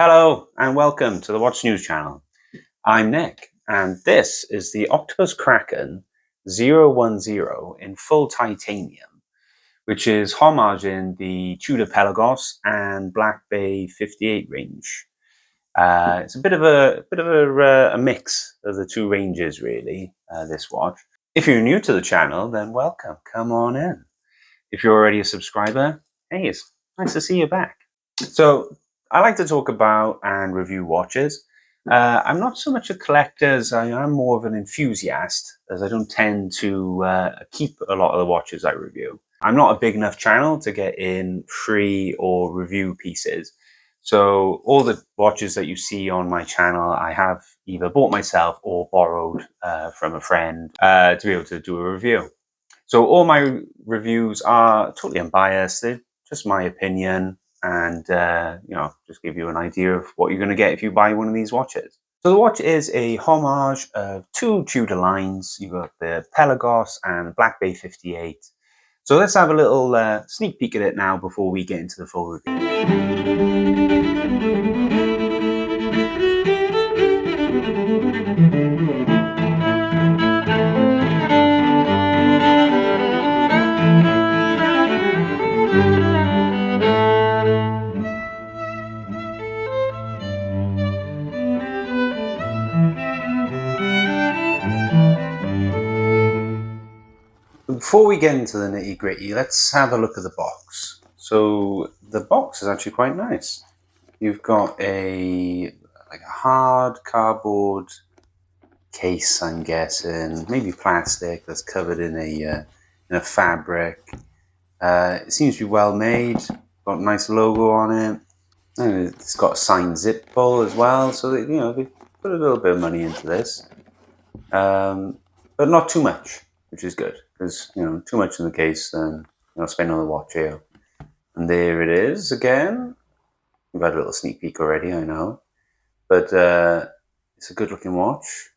Hello and welcome to the Watch News channel. I'm Nick and this is the Octopus Kraken 010 in full titanium, which is homaging the Tudor Pelagost and Black Bay 58 range. It's a bit of a mix of the two ranges really, this watch. If you're new to the channel, then welcome, come on in. If you're already a subscriber, hey, it's nice to see you back. So I like to talk about and review watches. I'm not so much a collector as I am more of an enthusiast, as I don't tend to keep a lot of the watches I review. I'm not a big enough channel to get in free or review pieces. So all the watches that you see on my channel, I have either bought myself or borrowed from a friend to be able to do a review. So all my reviews are totally unbiased. They're just my opinion and, just give you an idea of what you're going to get if you buy one of these watches. So the watch is a homage of two Tudor lines. You've got the Pelagost and Black Bay 58. So let's have a little sneak peek at it now before we get into the full review. Before we get into the nitty gritty, let's have a look at the box. So the box is actually quite nice. You've got a hard cardboard case, I'm guessing, maybe plastic that's covered in a fabric. It seems to be well made. Got a nice logo on it. And it's got a signed zip pull as well, so that, they put a little bit of money into this, but not too much, which is good. Because, too much in the case, then spend on the watch here. And there it is again. We've had a little sneak peek already, I know. But it's a good looking watch.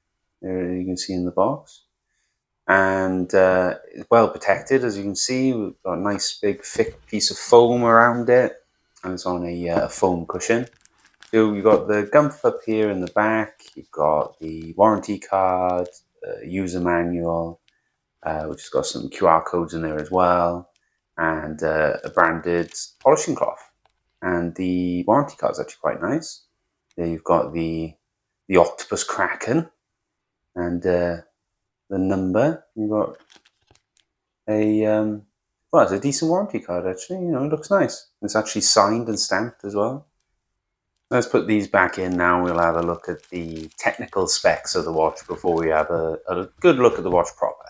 There you can see in the box. And it's well protected, as you can see. We've got a nice big thick piece of foam around it. And it's on a foam cushion. So you've got the gump up here in the back. You've got the warranty card, user manual, which has got some QR codes in there as well, and a branded polishing cloth. And the warranty card is actually quite nice. There you've got the Octopus Kraken and the number. You've got it's a decent warranty card actually. It looks nice. It's actually signed and stamped as well. Let's put these back in now. We'll have a look at the technical specs of the watch before we have a good look at the watch proper.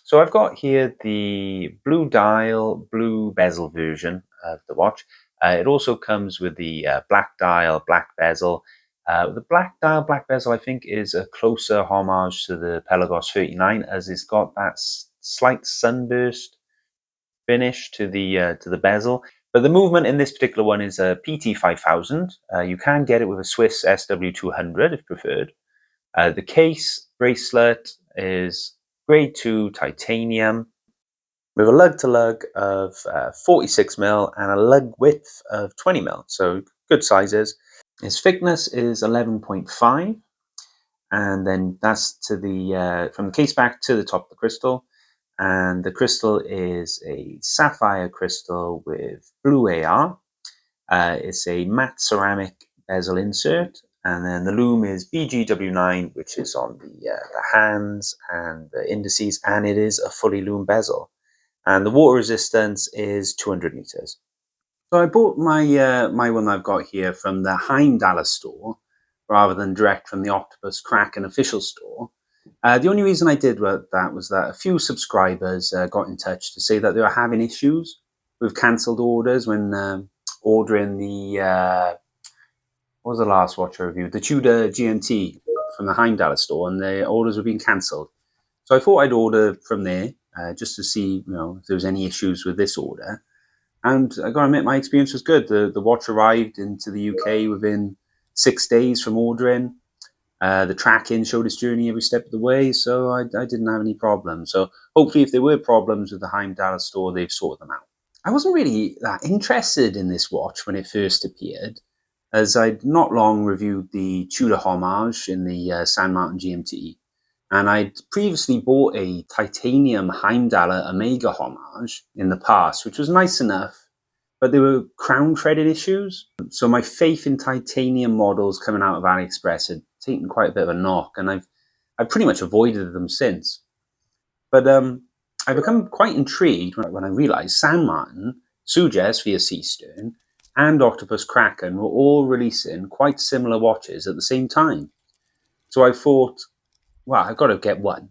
So I've got here the blue dial, blue bezel version of the watch. It also comes with the black dial, black bezel. The black dial, black bezel, I think, is a closer homage to the Pelagost 39, as it's got that slight sunburst finish to the bezel. But the movement in this particular one is a PT5000. You can get it with a Swiss SW200 if preferred. The case bracelet is grade 2 titanium with a lug-to-lug of 46mm and a lug width of 20mm, so good sizes. Its thickness is 11.5, and then that's to the from the case back to the top of the crystal. And the crystal is a sapphire crystal with blue AR. It's a matte ceramic bezel insert. And then the lume is BGW9, which is on the hands and the indices, and it is a fully lume bezel. And the water resistance is 200 meters. So I bought my one I've got here from the Heimdallr store, rather than direct from the Octopus Kraken official store. The only reason I did that was that a few subscribers got in touch to say that they were having issues with cancelled orders when ordering the what was the last watch I reviewed? The Tudor GMT from the Heimdallr store, and the orders were being cancelled. So I thought I'd order from there just to see, if there was any issues with this order. And I got to admit, my experience was good. The watch arrived into the UK within 6 days from ordering. The tracking showed its journey every step of the way, so I didn't have any problems. So hopefully, if there were problems with the Heimdallr store, they've sorted them out. I wasn't really that interested in this watch when it first appeared. as I'd not long reviewed the Tudor Homage in the San Martin GMT, and I'd previously bought a titanium Heimdallr Omega Homage in the past, which was nice enough, but there were crown threaded issues. So my faith in titanium models coming out of AliExpress had taken quite a bit of a knock, and I've pretty much avoided them since. But I become quite intrigued when I realised San Martin, Sugess via Seestern, and Octopus Kraken were all releasing quite similar watches at the same time. So I thought, well, I've got to get one.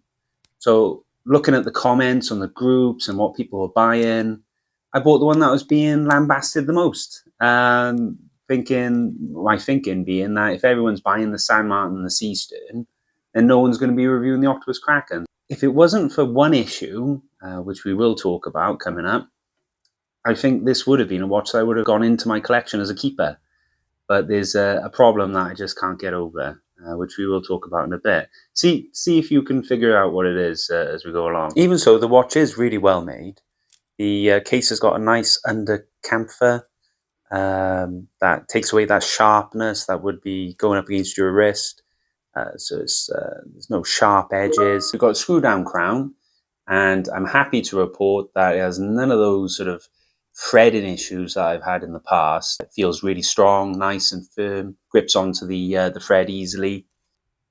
So looking at the comments on the groups and what people were buying, I bought the one that was being lambasted the most. My thinking being that if everyone's buying the San Martin and the Seestern, then no one's going to be reviewing the Octopus Kraken. If it wasn't for one issue, which we will talk about coming up, I think this would have been a watch that would have gone into my collection as a keeper. But there's a problem that I just can't get over, which we will talk about in a bit. See if you can figure out what it is as we go along. Even so, the watch is really well made. The case has got a nice under camphor that takes away that sharpness that would be going up against your wrist. So there's no sharp edges. We've got a screw down crown, and I'm happy to report that it has none of those sort of threading issues that I've had in the past. It feels really strong, nice and firm, grips onto the thread easily.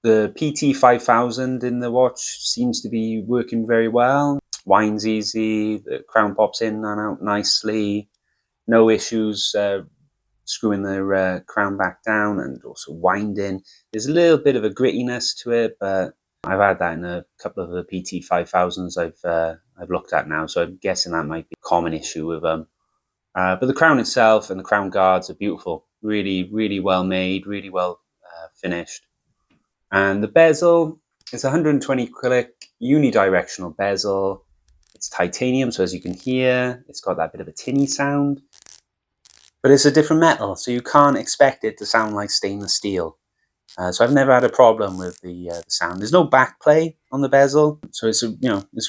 The PT5000 in the watch seems to be working very well. Winds easy, the crown pops in and out nicely. No issues screwing the crown back down and also winding. There's a little bit of a grittiness to it, but I've had that in a couple of the PT5000s I've looked at now, so I'm guessing that might be a common issue with them. But the crown itself and the crown guards are beautiful. Really, really well made, really well finished. And the bezel is 120 click unidirectional bezel. It's titanium, so as you can hear, it's got that bit of a tinny sound. But it's a different metal, so you can't expect it to sound like stainless steel. So I've never had a problem with the sound. There's no back play on the bezel, so it's a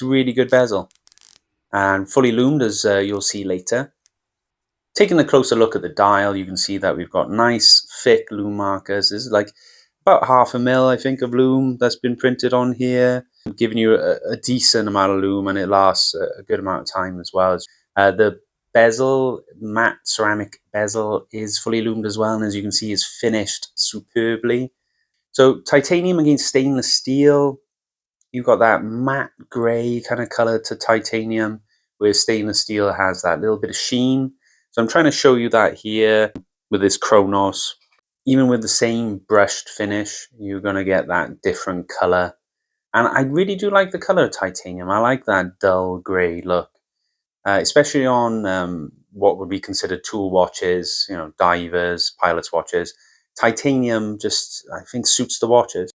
really good bezel, and fully loomed, as you'll see later. Taking a closer look at the dial, you can see that we've got nice thick loom markers. This is like about 0.5 mil, I think, of loom that's been printed on here, giving you a decent amount of loom, and it lasts a good amount of time as well. The bezel, matte ceramic bezel, is fully loomed as well, and as you can see, is finished superbly. So titanium against stainless steel, you've got that matte grey kind of color to titanium, where stainless steel has that little bit of sheen. So I'm trying to show you that here with this Chronos. Even with the same brushed finish, you're going to get that different color. And I really do like the color of titanium. I like that dull grey look, especially on what would be considered tool watches, divers, pilots' watches. Titanium just, I think, suits the watches.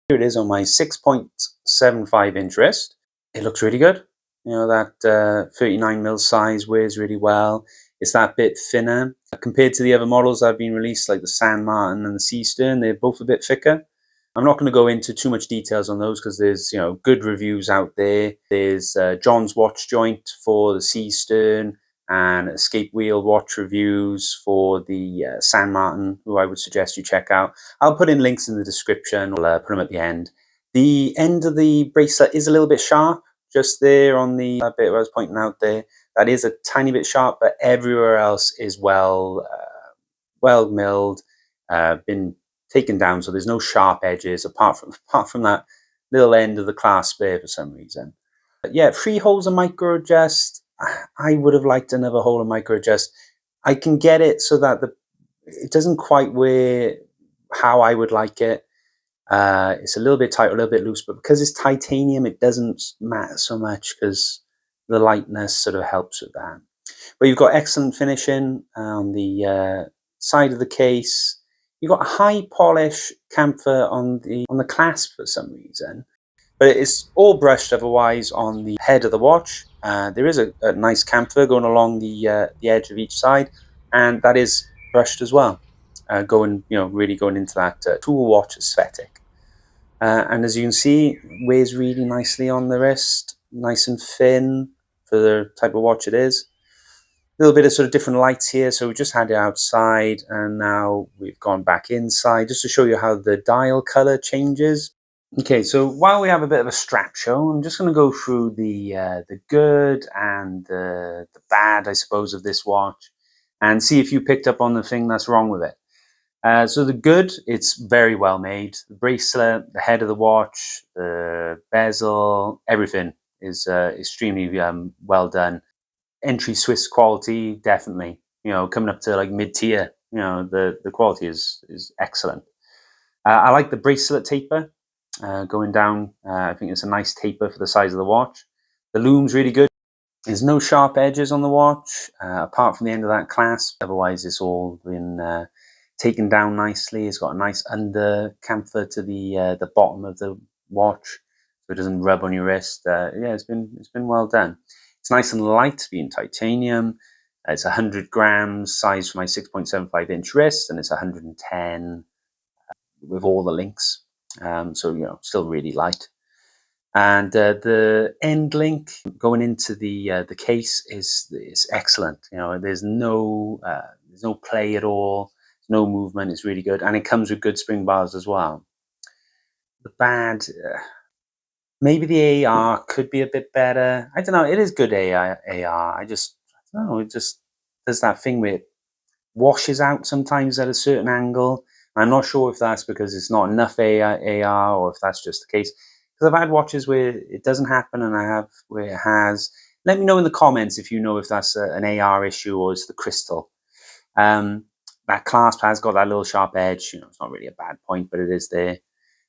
Here it is on my 6.75 inch wrist. It looks really good. That 39 mil size wears really well. It's that bit thinner. Compared to the other models that have been released, like the San Martin and the Seestern, they're both a bit thicker. I'm not going to go into too much details on those because there's good reviews out there. There's John's watch joint for the Seestern and Escape Wheel watch reviews for the San Martin, who I would suggest you check out. I'll put in links in the description. I'll put them at the end. The end of the bracelet is a little bit sharp, just there on the bit I was pointing out there. That is a tiny bit sharp, but everywhere else is well milled, been taken down, so there's no sharp edges apart from that little end of the clasp there for some reason. But yeah, 3 holes of micro adjust. I would have liked another hole of micro adjust. I can get it so that it doesn't quite wear how I would like it. It's a little bit tight, a little bit loose, but because it's titanium, it doesn't matter so much because the lightness sort of helps with that. But you've got excellent finishing on the side of the case. You've got a high polish camphor on the clasp for some reason, but it's all brushed otherwise on the head of the watch. There is a nice camphor going along the edge of each side, and that is brushed as well, really going into that tool watch aesthetic. And as you can see, it wears really nicely on the wrist, nice and thin for the type of watch it is. little bit of sort of different lights here. So we just had it outside and now we've gone back inside just to show you how the dial color changes. Okay, so while we have a bit of a strap show, I'm just going to go through the good and the bad, I suppose, of this watch, and see if you picked up on the thing that's wrong with it. So the good, it's very well made. The bracelet, the head of the watch, the bezel, everything is extremely well done. Entry Swiss quality, definitely. You know, coming up to like mid tier. You know, the quality is excellent. I like the bracelet taper going down. I think it's a nice taper for the size of the watch. The loom's really good. There's no sharp edges on the watch, apart from the end of that clasp. Otherwise, it's all been taken down nicely. It's got a nice under chamfer to the bottom of the watch, so it doesn't rub on your wrist. Yeah, it's been well done. It's nice and light, being titanium. It's 100 grams, size for my 6.75-inch wrist, and it's 110 with all the links. So you know, still really light. And the end link going into the case is excellent. You know, there's no play at all, no movement. It's really good, and it comes with good spring bars as well. The bad, maybe the AR could be a bit better. I don't know. It is good AR. I don't know. It just does that thing where it washes out sometimes at a certain angle. I'm not sure if that's because it's not enough AR or if that's just the case. Because I've had watches where it doesn't happen and I have where it has. Let me know in the comments if you know if that's an AR issue or it's the crystal. That clasp has got that little sharp edge. You know, it's not really a bad point, but it is there.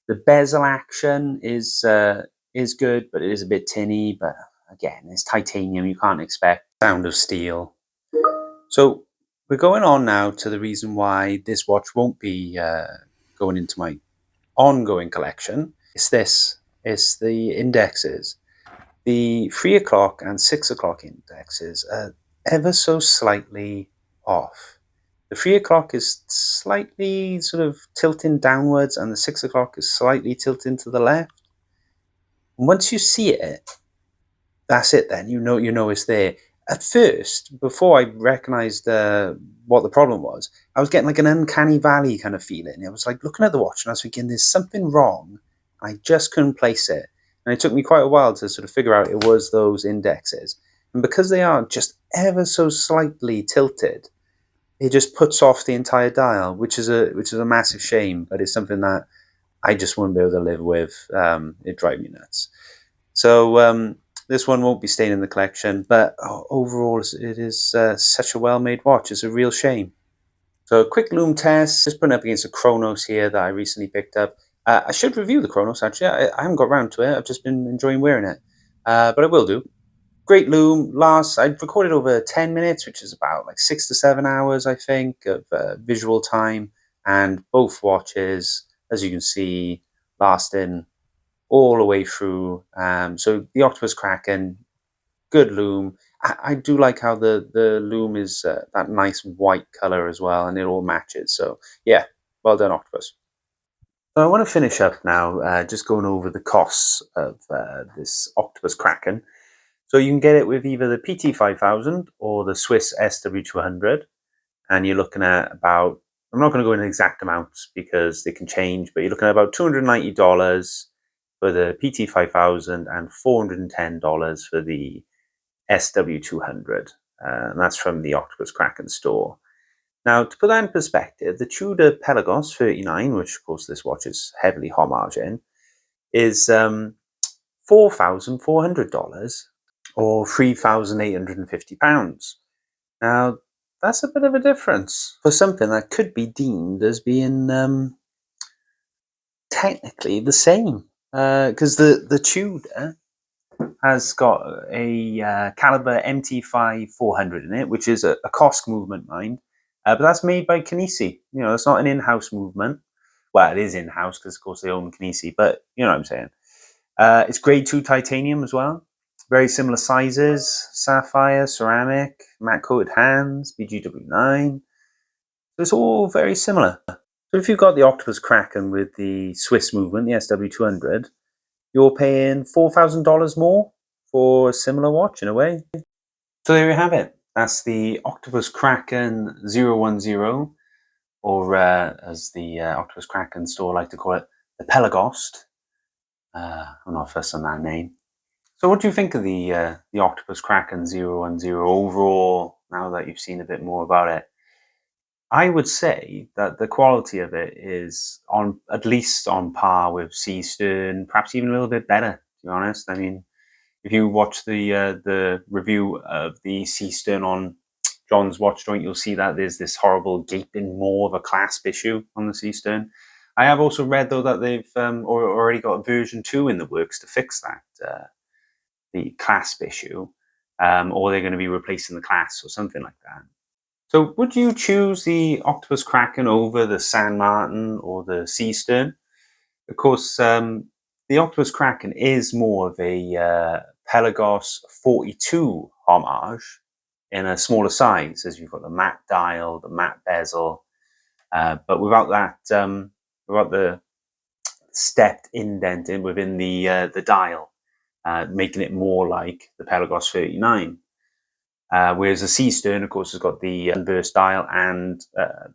The bezel action is good, but it is a bit tinny. But again, it's titanium. You can't expect sound of steel. So we're going on now to the reason why this watch won't be going into my ongoing collection. It's this. It's the indexes. The 3 o'clock and 6 o'clock indexes are ever so slightly off. The 3 o'clock is slightly sort of tilting downwards and the 6 o'clock is slightly tilting to the left. And once you see it, that's it then. You know it's there. At first, before I recognized what the problem was, I was getting like an uncanny valley kind of feeling. I was like looking at the watch and I was thinking there's something wrong. I just couldn't place it. And it took me quite a while to sort of figure out it was those indexes. And because they are just ever so slightly tilted, it just puts off the entire dial, which is a massive shame, but it's something that I just wouldn't be able to live with. It drives me nuts. So this one won't be staying in the collection, but overall it is such a well-made watch. It's a real shame. So a quick loom test, just putting up against a Chronos here that I recently picked up. I should review the Chronos, actually. I haven't got around to it. I've just been enjoying wearing it, but I will do. Great loom. I recorded over 10 minutes, which is about like 6 to 7 hours, I think, of visual time. And both watches, as you can see, lasting all the way through. So the Octopus Kraken, good loom. I do like how the loom is that nice white color as well, and it all matches. So yeah, well done, Octopus. So I want to finish up now, just going over the costs of this Octopus Kraken. So you can get it with either the PT5000 or the Swiss SW200, and you're looking at about, I'm not going to go into exact amounts because they can change, but you're looking at about $290 for the PT5000 and $410 for the SW200. And that's from the Octopus Kraken store. Now, to put that in perspective, the Tudor Pelagost 39, which of course this watch is heavily homage in, is $4,400 or £3,850. Now, that's a bit of a difference for something that could be deemed as being technically the same. Because the Tudor has got a caliber MT5 400 in it, which is a Kosk movement, mind. But that's made by Kinesi. You know, it's not an in-house movement. Well, it is in-house because, of course, they own Kinesi, but you know what I'm saying. It's grade 2 titanium as well. Very similar sizes, sapphire, ceramic, matte coated hands, BGW9. So it's all very similar. So if you've got the Octopus Kraken with the Swiss movement, the SW200, you're paying $4,000 more for a similar watch in a way. So there you have it. That's the Octopus Kraken 010, or as the Octopus Kraken store like to call it, the Pelagost. I'm not fussed on that name. So what do you think of the Octopus Kraken 010 overall, now that you've seen a bit more about it? I would say that the quality of it is on at least on par with Seestern, perhaps even a little bit better, to be honest. I mean, if you watch the review of the Seestern on John's Watch Joint, you'll see that there's this horrible gaping maw of a clasp issue on the Seestern. I have also read, though, that they've already got version 2 in the works to fix that, the clasp issue, or they're going to be replacing the clasp or something like that. So would you choose the Octopus Kraken over the San Martin or the Seestern? Of course, the Octopus Kraken is more of a Pelagost 42 homage in a smaller size, as you've got the matte dial, the matte bezel, but without that, without the stepped indenting within the dial, making it more like the Pelagost 39. Whereas the Seestern, of course, has got the inverse dial and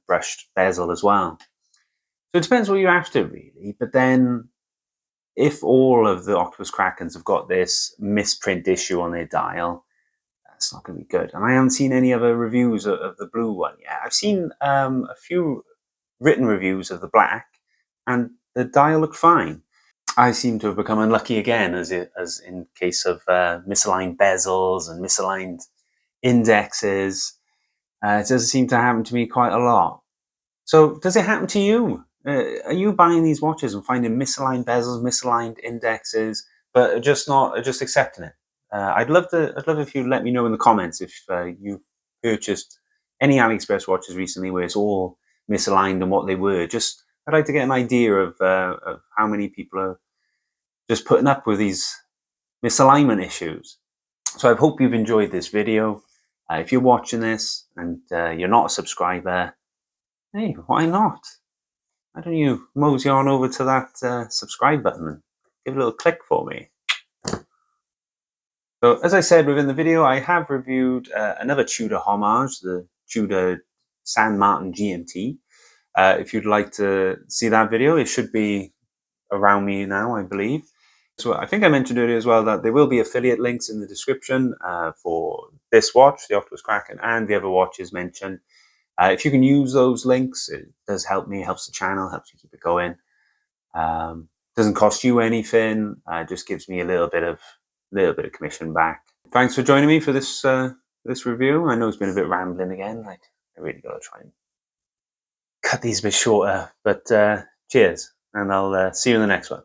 brushed bezel as well. So it depends what you're after, really. But then, if all of the Octopus Krakens have got this misprint issue on their dial, that's not going to be good. And I haven't seen any other reviews of the blue one yet. I've seen a few written reviews of the black, and the dial looked fine. I seem to have become unlucky again, as in case of misaligned bezels and misaligned indexes. It does seem to happen to me quite a lot. So does it happen to you? Are you buying these watches and finding misaligned bezels, misaligned indexes, but just accepting it? I'd love if you let me know in the comments if you've purchased any AliExpress watches recently where it's all misaligned and what they were. I'd like to get an idea of how many people are just putting up with these misalignment issues. So I hope you've enjoyed this video. If you're watching this and you're not a subscriber, hey, why not? Why don't you mosey on over to that subscribe button and give a little click for me? So as I said within the video, I have reviewed another Tudor homage, the Tudor San Martin GMT. If you'd like to see that video, it should be around me now, I believe. So I think I mentioned earlier as well that there will be affiliate links in the description for this watch, the Octopus Kraken, and the other watches mentioned. If you can use those links, it does help me, helps the channel, helps me keep it going. Doesn't cost you anything, just gives me a little bit of commission back. Thanks for joining me for this this review. I know it's been a bit rambling again. I really got to try and cut these a bit shorter, but cheers, and I'll see you in the next one.